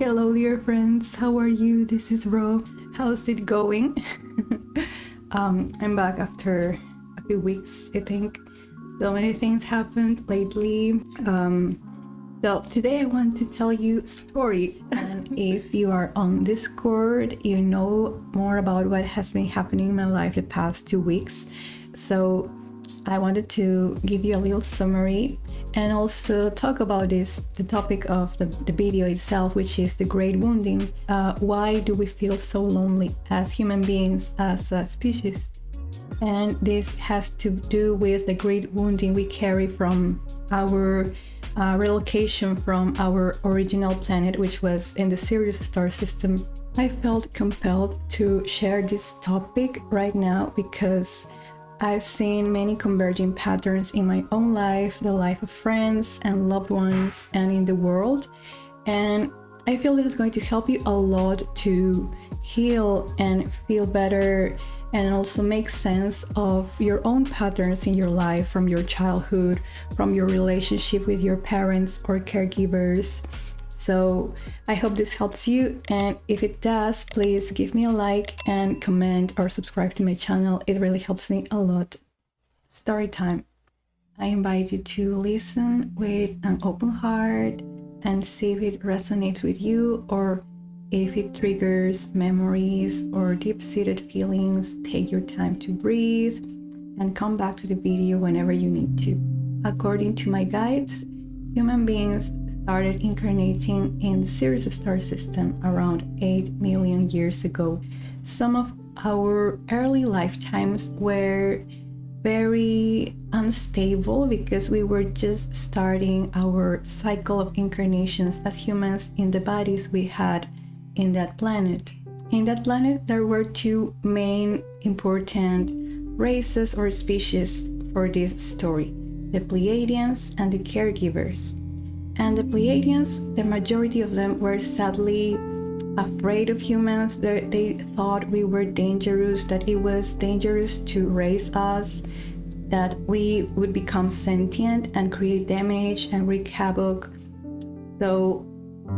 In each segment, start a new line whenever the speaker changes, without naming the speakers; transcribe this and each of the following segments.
Hello, dear friends. How are you? This is Ro. How's it going? I'm back after a few weeks, I think. So many things happened lately. So today I want to tell you a story. And if you are on Discord, you know more about what has been happening in my life the past 2 weeks. So I wanted to give you a little summary and also talk about the topic of the video itself, which is the great wounding. Why do we feel so lonely as human beings, as a species? And this has to do with the great wounding we carry from our relocation from our original planet, which was in the Sirius star system. I felt compelled to share this topic right now because I've seen many converging patterns in my own life, the life of friends and loved ones, and in the world. And I feel it is going to help you a lot to heal and feel better, and also make sense of your own patterns in your life from your childhood, from your relationship with your parents or caregivers. So I hope this helps you, and if it does, please give me a like and comment or subscribe to my channel. It really helps me a lot. Story time. I invite you to listen with an open heart and see if it resonates with you, or if it triggers memories or deep-seated feelings. Take your time to breathe and come back to the video whenever you need to. According to my guides, human beings started incarnating in the Sirius star system around 8 million years ago. Some of our early lifetimes were very unstable because we were just starting our cycle of incarnations as humans in the bodies we had in that planet. In that planet, there were two main important races or species for this story: the Pleiadians and the caregivers. And the Pleiadians, the majority of them were sadly afraid of humans. They thought we were dangerous, that it was dangerous to raise us, that we would become sentient and create damage and wreak havoc. So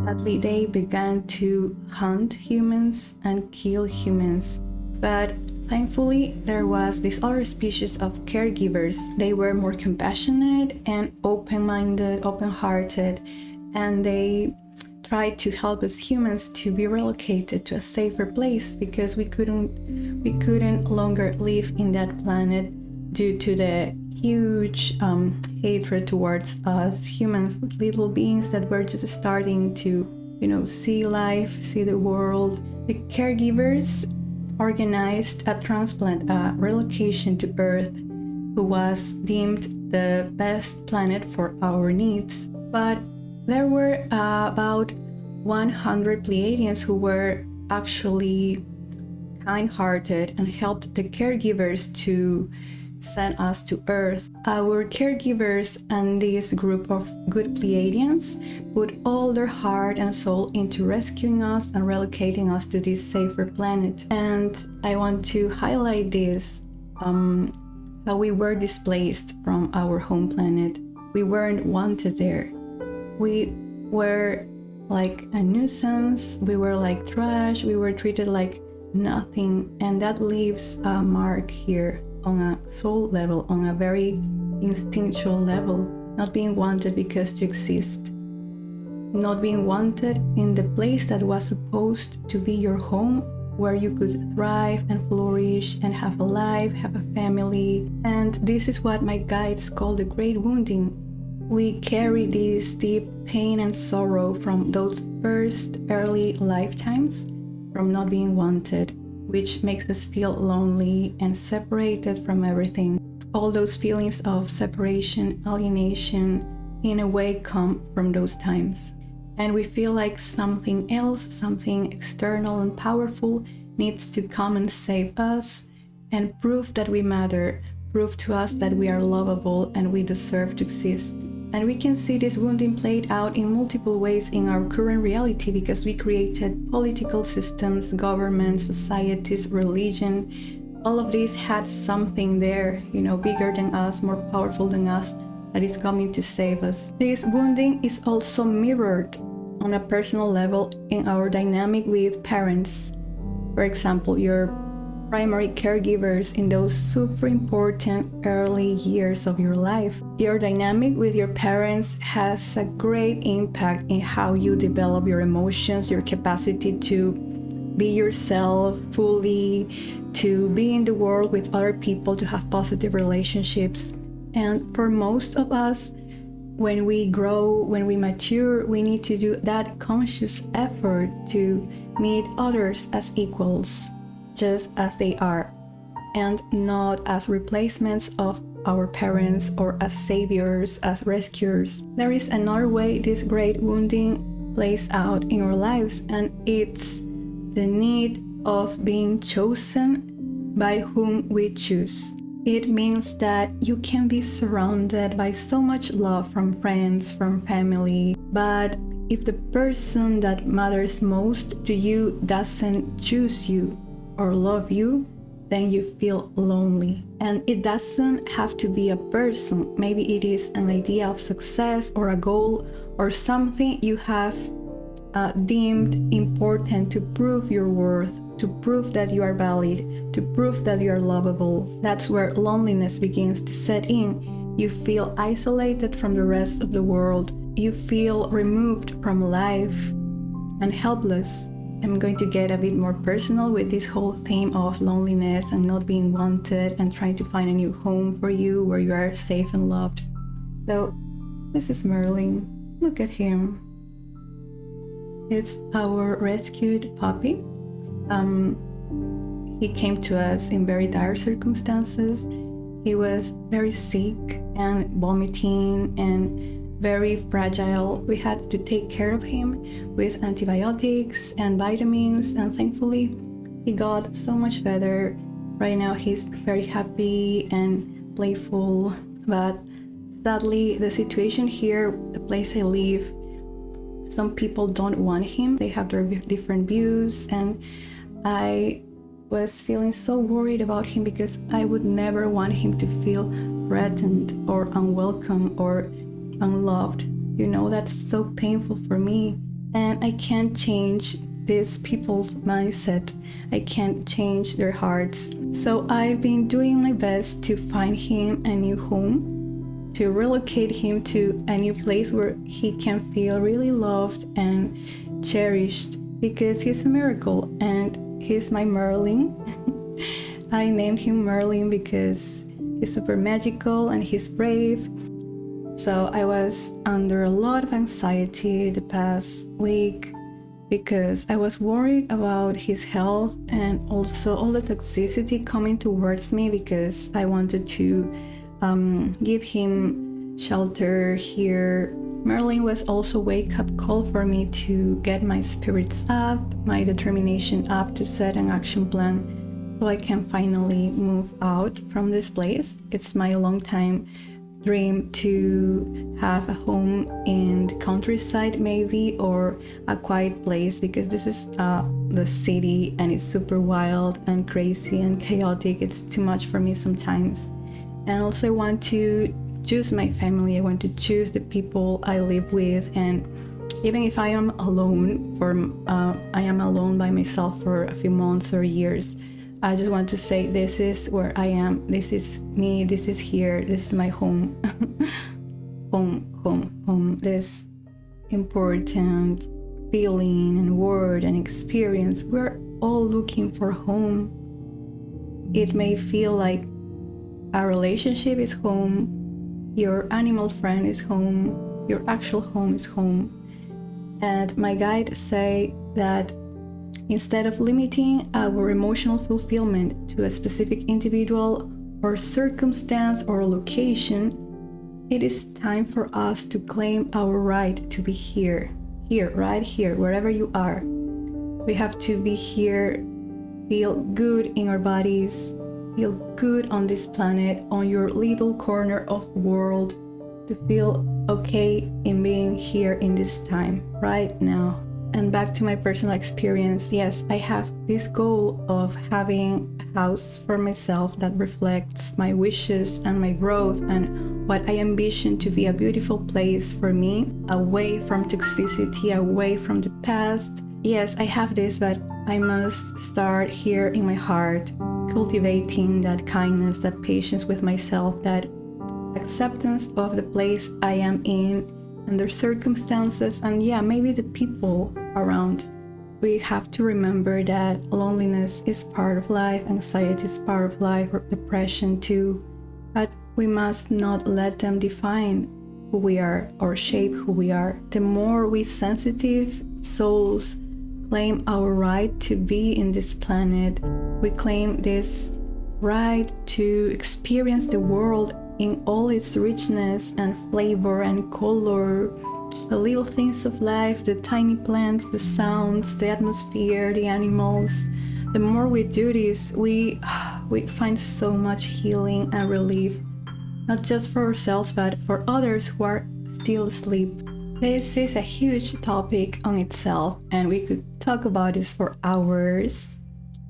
sadly, they began to hunt humans and kill humans. But thankfully, there was this other species of caregivers. They were more compassionate and open-minded, open-hearted, and they tried to help us humans to be relocated to a safer place because we couldn't longer live in that planet due to the huge hatred towards us humans, little beings that were just starting to, see life, see the world. The caregivers organized a transplant, a relocation to Earth, who was deemed the best planet for our needs. But there were about 100 Pleiadians who were actually kind-hearted and helped the caregivers to send us to Earth. Our caregivers and this group of good Pleiadians put all their heart and soul into rescuing us and relocating us to this safer planet. And I want to highlight this, that we were displaced from our home planet. We weren't wanted there. We were like a nuisance, we were like trash, we were treated like nothing, and that leaves a mark here on a soul level, on a very instinctual level. Not being wanted because to exist, not being wanted in the place that was supposed to be your home, where you could thrive and flourish and have a life, have a family. And this is what my guides call the great wounding. We carry this deep pain and sorrow from those first early lifetimes, from not being wanted, which makes us feel lonely and separated from everything. All those feelings of separation, alienation, in a way come from those times. And we feel like something else, something external and powerful, needs to come and save us and prove that we matter, prove to us that we are lovable and we deserve to exist. And we can see this wounding played out in multiple ways in our current reality because we created political systems, governments, societies, religion. All of these had something there, bigger than us, more powerful than us, that is coming to save us. This wounding is also mirrored on a personal level in our dynamic with parents. For example, your primary caregivers in those super important early years of your life. Your dynamic with your parents has a great impact in how you develop your emotions, your capacity to be yourself fully, to be in the world with other people, to have positive relationships. And for most of us, when we grow, when we mature, we need to do that conscious effort to meet others as equals, just as they are, and not as replacements of our parents or as saviors, as rescuers. There is another way this great wounding plays out in our lives, and it's the need of being chosen by whom we choose. It means that you can be surrounded by so much love from friends, from family, but if the person that matters most to you doesn't choose you or love you, then you feel lonely. And it doesn't have to be a person. Maybe it is an idea of success or a goal or something you have deemed important to prove your worth, to prove that you are valid, to prove that you are lovable. That's where loneliness begins to set in. You feel isolated from the rest of the world. You feel removed from life and helpless. I'm going to get a bit more personal with this whole theme of loneliness and not being wanted and trying to find a new home for you where you are safe and loved. So this is Merlin. Look at him. It's our rescued puppy. He came to us in very dire circumstances. He was very sick and vomiting and very fragile. We had to take care of him with antibiotics and vitamins, and thankfully he got so much better. Right now he's very happy and playful, but sadly the situation here, the place I live, some people don't want him. They have their different views, and I was feeling so worried about him because I would never want him to feel threatened or unwelcome or unloved. You know, that's so painful for me, and I can't change these people's mindset. I can't change their hearts. So I've been doing my best to find him a new home, to relocate him to a new place where he can feel really loved and cherished, because he's a miracle and he's my Merlin. I named him Merlin because he's super magical and he's brave. So I was under a lot of anxiety the past week because I was worried about his health and also all the toxicity coming towards me, because I wanted to give him shelter here. Merlin was also a wake-up call for me to get my spirits up, my determination up to set an action plan so I can finally move out from this place. It's my long-time dream to have a home in the countryside maybe, or a quiet place, because this is the city and it's super wild and crazy and chaotic. It's too much for me sometimes. And also I want to choose my family. I want to choose the people I live with, and even if I am alone I am alone by myself for a few months or years, I just want to say, this is where I am, this is me, this is here, this is my home. home, this important feeling and word and experience. We're all looking for home. It may feel like a relationship is home, your animal friend is home, your actual home is home. And my guides say that instead of limiting our emotional fulfillment to a specific individual or circumstance or location, it is time for us to claim our right to be here, right here, wherever you are. We have to be here, feel good in our bodies, feel good on this planet, on your little corner of the world, to feel okay in being here in this time, right now. And back to my personal experience, yes, I have this goal of having a house for myself that reflects my wishes and my growth and what I ambition to be a beautiful place for me, away from toxicity, away from the past. Yes, I have this, but I must start here in my heart, cultivating that kindness, that patience with myself, that acceptance of the place I am in and their circumstances, and yeah, maybe the people around. We have to remember that loneliness is part of life, anxiety is part of life, or depression too, but we must not let them define who we are or shape who we are. The more we sensitive souls claim our right to be in this planet, we claim this right to experience the world in all its richness and flavor and color, the little things of life, the tiny plants, the sounds, the atmosphere, the animals. The more we do this, we find so much healing and relief, not just for ourselves, but for others who are still asleep. This is a huge topic on itself, and we could talk about this for hours.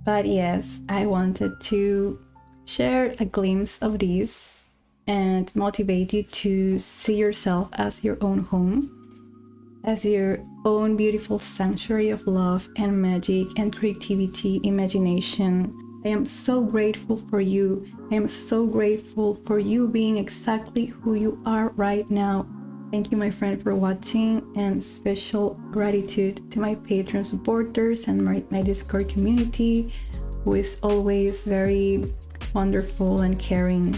But yes, I wanted to share a glimpse of this and motivate you to see yourself as your own home, as your own beautiful sanctuary of love and magic and creativity, imagination. I am so grateful for you. I am so grateful for you being exactly who you are right now. Thank you, my friend, for watching, and special gratitude to my Patreon supporters and my Discord community, who is always very wonderful and caring.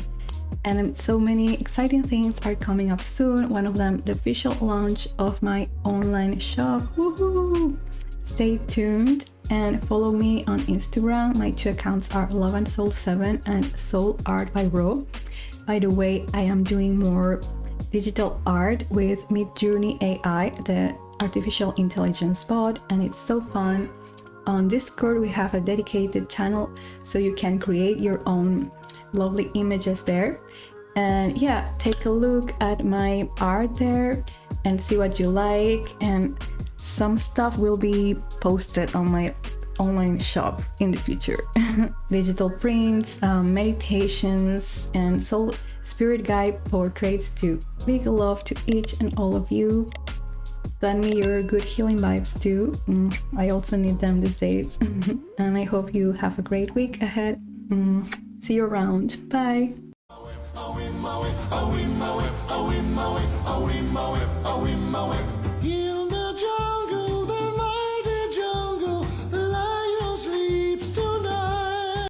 And so many exciting things are coming up soon. One of them, the official launch of my online shop. Woohoo! Stay tuned and follow me on Instagram. My two accounts are Love and Soul 7 and Soul Art by Ro. By the way, I am doing more digital art with Midjourney AI, the artificial intelligence bot, and it's so fun. On Discord, we have a dedicated channel so you can create your own lovely images there. And yeah, take a look at my art there and see what you like, and some stuff will be posted on my online shop in the future. Digital prints, meditations, and soul spirit guide portraits too. Big love to each and all of you. Send me your good healing vibes too. I also need them these days. And I hope you have a great week ahead. See you around. Bye.